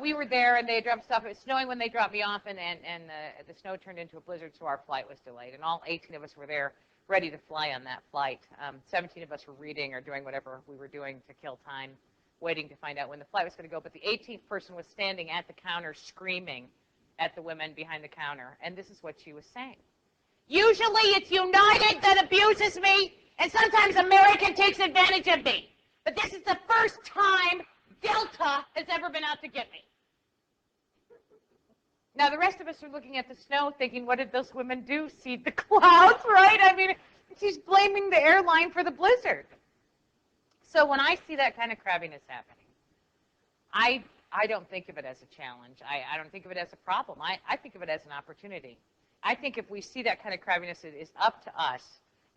we were there, and they dropped stuff. It was snowing when they dropped me off, and the snow turned into a blizzard, so our flight was delayed. And all 18 of us were there ready to fly on that flight. 17 of us were reading or doing whatever we were doing to kill time, waiting to find out when the flight was going to go. But the 18th person was standing at the counter screaming at the women behind the counter. And this is what she was saying. Usually it's United that abuses me, and sometimes American takes advantage of me. But this is the first time Delta has ever been out to get me. Now, the rest of us are looking at the snow thinking, what did those women do? Seed the clouds, right? I mean, she's blaming the airline for the blizzard. So when I see that kind of crabbiness happening, I don't think of it as a challenge. I don't think of it as a problem. I think of it as an opportunity. I think if we see that kind of crabbiness, it is up to us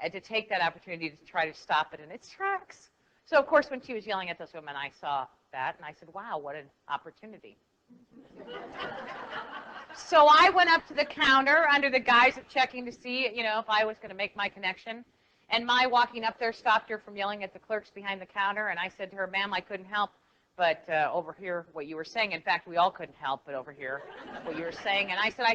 to take that opportunity to try to stop it in its tracks. So, of course, when she was yelling at those women, I saw that, and I said, wow, what an opportunity. So I went up to the counter under the guise of checking to see, if I was going to make my connection. And my walking up there stopped her from yelling at the clerks behind the counter, and I said to her, ma'am, I couldn't help but overhear what you were saying. In fact, we all couldn't help but overhear what you were saying. And I said,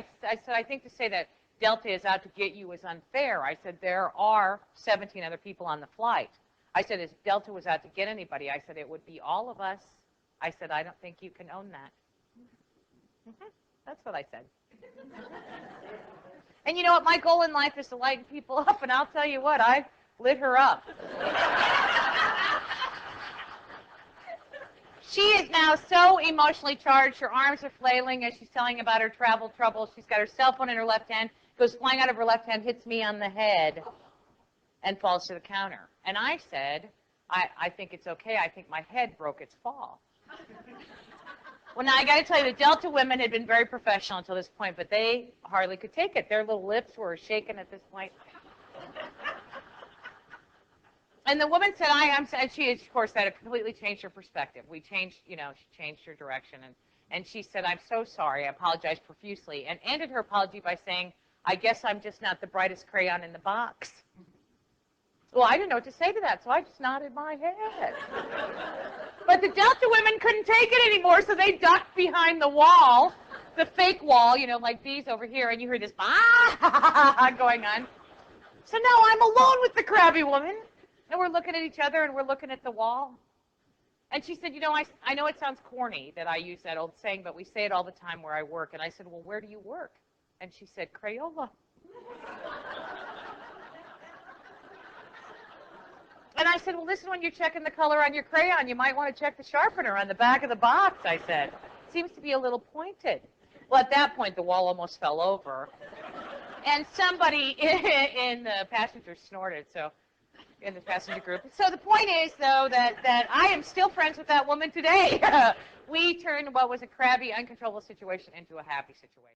I think to say that Delta is out to get you is unfair. I said, there are 17 other people on the flight. I said, if Delta was out to get anybody, I said, it would be all of us. I said, I don't think you can own that. That's what I said. And you know what? My goal in life is to lighten people up, and I'll tell you what, I lit her up. She is now so emotionally charged. Her arms are flailing as she's telling about her travel troubles. She's got her cell phone in her left hand, goes flying out of her left hand, hits me on the head, and falls to the counter. And I said, I think it's okay. I think my head broke its fall. Well, now I got to tell you, the Delta women had been very professional until this point, but they hardly could take it. Their little lips were shaking at this point. And the woman said, and she, of course, had completely changed her perspective. We changed, she changed her direction. And she said, I'm so sorry. I apologize profusely. And ended her apology by saying, I guess I'm just not the brightest crayon in the box. Well, I didn't know what to say to that, so I just nodded my head. But the Delta women couldn't take it anymore, so they ducked behind the wall, the fake wall, like these over here, and you heard this going on. So now I'm alone with the crabby woman, and we're looking at each other, and we're looking at the wall. And she said, I know it sounds corny that I use that old saying, but we say it all the time where I work. And I said, well, where do you work? And she said, Crayola. And I said, well, listen, when you're checking the color on your crayon, you might want to check the sharpener on the back of the box, I said. It seems to be a little pointed. Well, at that point, the wall almost fell over. And somebody in the passengers snorted, so in the passenger group. So the point is, though, that I am still friends with that woman today. We turned what was a crabby, uncontrollable situation into a happy situation.